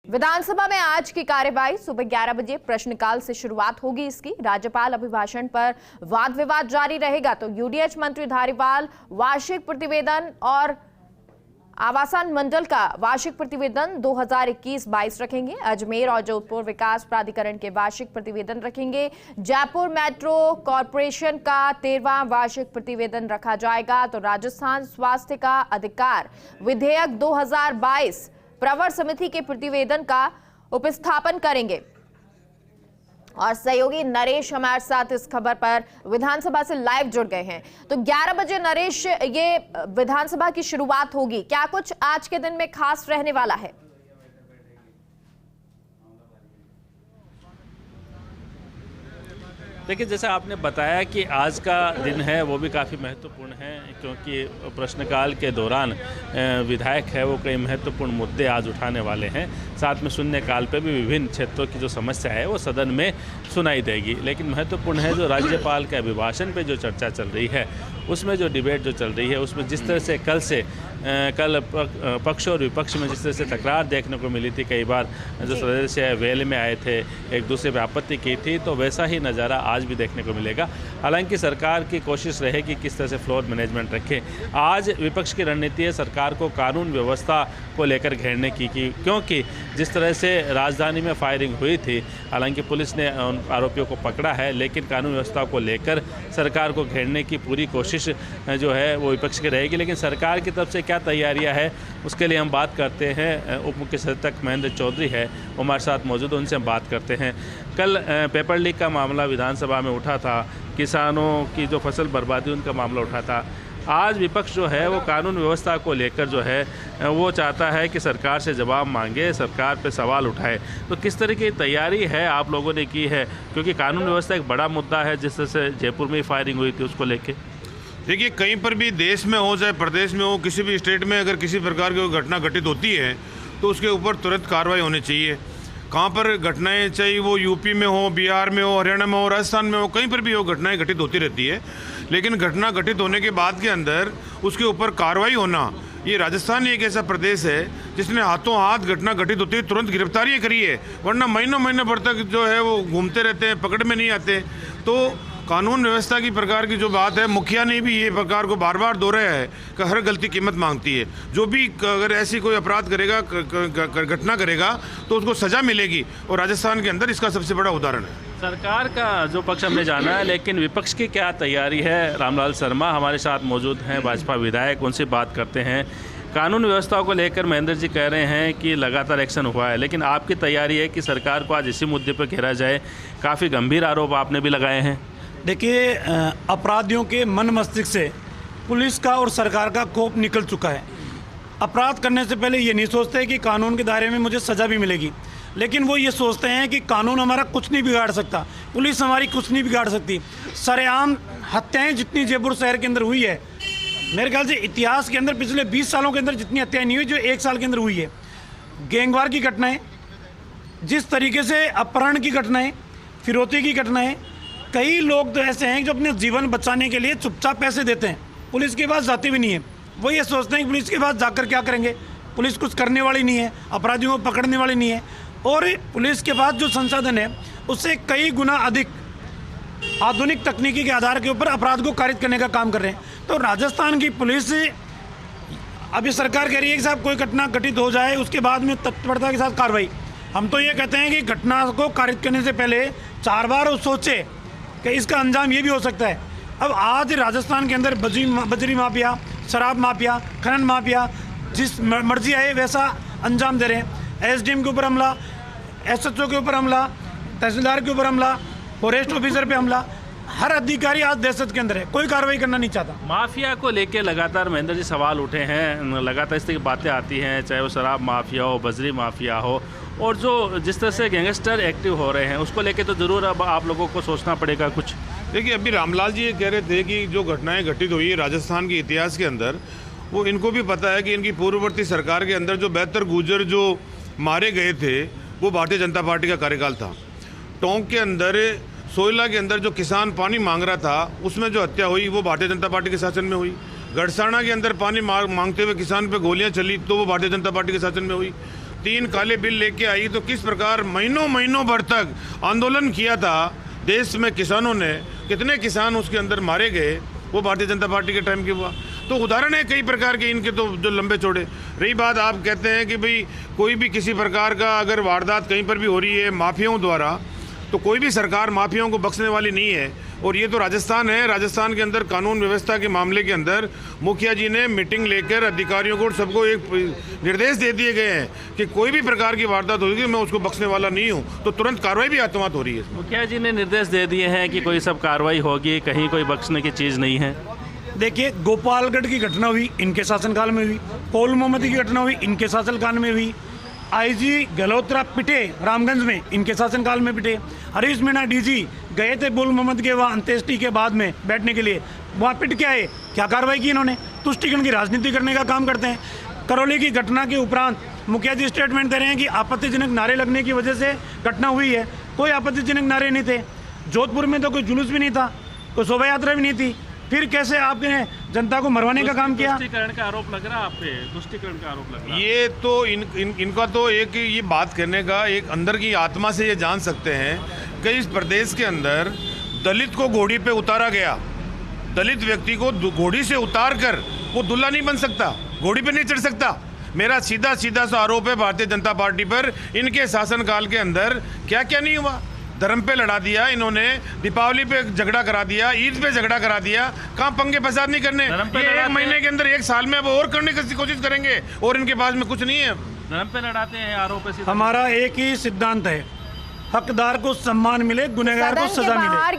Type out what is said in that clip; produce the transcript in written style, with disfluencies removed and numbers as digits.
विधानसभा में आज की कार्यवाही सुबह 11 बजे प्रश्नकाल से शुरुआत होगी। इसकी राज्यपाल अभिभाषण पर वाद विवाद जारी रहेगा तो यूडीएच मंत्री धारीवाल वार्षिक प्रतिवेदन और आवासन मंडल का वार्षिक प्रतिवेदन 2021-22 रखेंगे। अजमेर और जोधपुर विकास प्राधिकरण के वार्षिक प्रतिवेदन रखेंगे। जयपुर मेट्रो कॉरपोरेशन का 13वां वार्षिक प्रतिवेदन रखा जाएगा तो राजस्थान स्वास्थ्य का अधिकार विधेयक 2022 प्रवर समिति के प्रतिवेदन का उपस्थापन करेंगे। और सहयोगी नरेश हमारे साथ इस खबर पर विधानसभा से लाइव जुड़ गए हैं। तो 11 बजे नरेश, ये विधानसभा की शुरुआत होगी, क्या कुछ आज के दिन में खास रहने वाला है? देखिए, जैसा आपने बताया कि आज का दिन है वो भी काफ़ी महत्वपूर्ण है, क्योंकि प्रश्नकाल के दौरान विधायक है वो कई महत्वपूर्ण मुद्दे आज उठाने वाले हैं। साथ में शून्यकाल पे भी विभिन्न क्षेत्रों की जो समस्या है वो सदन में सुनाई देगी। लेकिन महत्वपूर्ण है जो राज्यपाल के अभिभाषण पे जो चर्चा चल रही है, उसमें जो डिबेट जो चल रही है, उसमें जिस तरह से कल पक्ष और विपक्ष में जिस तरह से तकरार देखने को मिली थी, कई बार जो सदस्य वेल में आए थे, एक दूसरे पर आपत्ति की थी, तो वैसा ही नज़ारा आज भी देखने को मिलेगा। हालांकि सरकार की कोशिश रहेगी किस तरह से फ्लोर मैनेजमेंट रखे। आज विपक्ष की रणनीति है सरकार को कानून व्यवस्था को लेकर घेरने की, क्योंकि जिस तरह से राजधानी में फायरिंग हुई थी, हालांकि पुलिस ने उन आरोपियों को पकड़ा है, लेकिन कानून व्यवस्था को लेकर सरकार को घेरने की पूरी कोशिश जो है वो विपक्ष की रहेगी। लेकिन सरकार की तरफ से क्या तैयारियां है, उसके लिए हम बात करते हैं। उप मुख्य सचेतक महेंद्र चौधरी है, वो हमारे साथ मौजूद, उनसे हम बात करते हैं। कल पेपर लीक का मामला विधानसभा में उठा था, किसानों की जो फसल बर्बादी उनका मामला उठा था। आज विपक्ष जो है वो कानून व्यवस्था को लेकर जो है वो चाहता है कि सरकार से जवाब मांगे, सरकार पे सवाल उठाए। तो किस तरह की तैयारी है आप लोगों ने की है, क्योंकि कानून व्यवस्था एक बड़ा मुद्दा है, जिस तरह से जयपुर में फायरिंग हुई थी उसको लेके? देखिए, कहीं पर भी देश में हो चाहे प्रदेश में हो, किसी भी स्टेट में अगर किसी प्रकार की घटना घटित होती है तो उसके ऊपर तुरंत कार्रवाई होनी चाहिए। कहाँ पर घटनाएं, चाहे वो यूपी में हो, बिहार में हो, हरियाणा में हो, राजस्थान में हो, कहीं पर भी हो, घटनाएं घटित होती रहती है। लेकिन घटना घटित होने के बाद के अंदर उसके ऊपर कार्रवाई होना, ये राजस्थान एक ऐसा प्रदेश है जिसने हाथों हाथ घटना घटित होती है तुरंत गिरफ्तारियाँ करी है, वरना महीनों महीने भर तक जो है वो घूमते रहते हैं, पकड़ में नहीं आते। तो कानून व्यवस्था की प्रकार की जो बात है, मुखिया ने भी ये प्रकार को बार बार दोहराया है कि हर गलती कीमत मांगती है। जो भी अगर ऐसी कोई अपराध करेगा, घटना करेगा, तो उसको सजा मिलेगी, और राजस्थान के अंदर इसका सबसे बड़ा उदाहरण है। सरकार का जो पक्ष हमने जाना है, लेकिन विपक्ष की क्या तैयारी है? रामलाल शर्मा हमारे साथ मौजूद हैं, भाजपा विधायक, उनसे बात करते हैं। कानून व्यवस्था को लेकर महेंद्र जी कह रहे हैं कि लगातार एक्शन हुआ है, लेकिन आपकी तैयारी है कि सरकार को आज इसी मुद्दे पर घेरा जाए? काफ़ी गंभीर आरोप आपने भी लगाए हैं। देखिए, अपराधियों के मन मस्तिष्क से पुलिस का और सरकार का कोप निकल चुका है। अपराध करने से पहले ये नहीं सोचते कि कानून के दायरे में मुझे सज़ा भी मिलेगी, लेकिन वो ये सोचते हैं कि कानून हमारा कुछ नहीं बिगाड़ सकता, पुलिस हमारी कुछ नहीं बिगाड़ सकती। सरेआम हत्याएं जितनी जयपुर शहर के अंदर हुई है, मेरे ख्याल से इतिहास के अंदर पिछले 20 सालों के अंदर जितनी हत्याएं नहीं हुई जो 1 साल के अंदर हुई है। गैंगवार की घटनाएं, जिस तरीके से अपहरण की घटनाएं, फिरौती की घटनाएं, कई लोग तो ऐसे हैं जो अपने जीवन बचाने के लिए चुपचाप पैसे देते हैं, पुलिस के पास जाते भी नहीं है। वो ये सोचते हैं कि पुलिस के पास जाकर क्या करेंगे, पुलिस कुछ करने वाली नहीं है, अपराधियों को पकड़ने वाली नहीं है, और पुलिस के पास जो संसाधन है उससे कई गुना अधिक आधुनिक तकनीकी के आधार के ऊपर अपराध को कारित करने का काम कर रहे हैं। तो राजस्थान की पुलिस, अभी सरकार कह रही है कि साहब कोई घटना घटित हो जाए उसके बाद में तत्परता के साथ कार्रवाई। हम तो ये कहते हैं कि घटना को कारित करने से पहले 4 बार सोचे कि इसका अंजाम ये भी हो सकता है। अब आज राजस्थान के अंदर बजरी माफिया, शराब माफिया, खनन माफिया जिस मर्जी आए वैसा अंजाम दे रहे हैं। एसडीएम के ऊपर हमला, एसएचओ के ऊपर हमला, तहसीलदार के ऊपर हमला, फॉरेस्ट ऑफिसर पे हमला, हर अधिकारी आज दहशत के अंदर है, कोई कार्रवाई करना नहीं चाहता। माफिया को लेके लगातार महेंद्र जी सवाल उठे हैं, लगातार इस तरह की बातें आती हैं, चाहे वो शराब माफिया हो, बजरी माफिया हो, और जो जिस तरह से गैंगस्टर एक्टिव हो रहे हैं उसको लेके तो ज़रूर अब आप लोगों को सोचना पड़ेगा कुछ। देखिए, अभी रामलाल जी ये कह रहे थे कि जो घटनाएं घटित हुई है राजस्थान के इतिहास के अंदर, वो इनको भी पता है कि इनकी पूर्ववर्ती सरकार के अंदर जो 72 गुर्जर जो मारे गए थे वो भारतीय जनता पार्टी का कार्यकाल था। टोंक के अंदर सोयला के अंदर जो किसान पानी मांग रहा था उसमें जो हत्या हुई वो भारतीय जनता पार्टी के शासन में हुई। गढ़साना के अंदर पानी मांगते हुए किसान पे गोलियां चली तो वो भारतीय जनता पार्टी के शासन में हुई। 3 काले बिल लेके आई, तो किस प्रकार महीनों भर तक आंदोलन किया था देश में किसानों ने, कितने किसान उसके अंदर मारे गए, वो भारतीय जनता पार्टी के टाइम की हुआ। तो उदाहरण है कई प्रकार के इनके, तो जो लंबे चौड़े। रही बात, आप कहते हैं कि भाई कोई भी किसी प्रकार का अगर वारदात कहीं पर भी हो रही है माफियाओं द्वारा, तो कोई भी सरकार माफियाओं को बख्शने वाली नहीं है। और ये तो राजस्थान है, राजस्थान के अंदर कानून व्यवस्था के मामले के अंदर मुखिया जी ने मीटिंग लेकर अधिकारियों को सबको एक निर्देश दे दिए गए हैं कि कोई भी प्रकार की वारदात होगी मैं उसको बख्शने वाला नहीं हूँ, तो तुरंत कार्रवाई भी आत्महत्या हो रही है। मुखिया जी ने निर्देश दे दिए हैं कि कोई सब कार्रवाई होगी, कहीं कोई बख्शने की चीज़ नहीं है। देखिए, गोपालगढ़ की घटना हुई, इनके शासनकाल में हुई। पौल मोहम्मदी की घटना हुई, इनके शासनकाल में हुई। आईजी गल्होत्रा पिटे रामगंज में, इनके शासनकाल में पिटे। हरीश मीणा डीजी गए थे पौल मोहम्मद के वहाँ अंत्येष्टि के बाद में बैठने के लिए, वहाँ पिट के आए। क्या कार्रवाई की इन्होंने? तुष्टिकरण की राजनीति करने का काम करते हैं। करौली की घटना के उपरांत मुखिया जी स्टेटमेंट दे रहे हैं कि आपत्तिजनक नारे लगने की वजह से घटना हुई है। कोई आपत्तिजनक नारे नहीं थे। जोधपुर में तो कोई जुलूस भी नहीं था, कोई शोभा यात्रा भी नहीं थी। फिर कैसे आपने जनता को मरवाने का काम किया? तुष्टिकरण का आरोप लग रहा है आप पे, तुष्टिकरण का आरोप लग रहा है। ये तो इनका तो एक ये बात करने का एक अंदर की आत्मा से ये जान सकते हैं कि इस प्रदेश के अंदर दलित को घोड़ी पे उतारा गया। दलित व्यक्ति को घोड़ी से उतार कर वो दूल्हा नहीं बन सकता, घोड़ी पे नहीं चढ़ सकता। मेरा सीधा सा आरोप है भारतीय जनता पार्टी पर, इनके शासनकाल के अंदर क्या क्या नहीं हुआ। धर्म पे लड़ा दिया इन्होंने, दीपावली पे झगड़ा करा दिया, ईद पे झगड़ा करा दिया। कहाँ पंगे फसाद नहीं करने, ये 1 महीने के अंदर 1 साल में अब और करने की कोशिश करेंगे और इनके पास में कुछ नहीं है। धर्म पे लड़ाते हैं आरोप है। हमारा एक ही सिद्धांत है, हकदार को सम्मान मिले, गुनहगार को सजा मिले।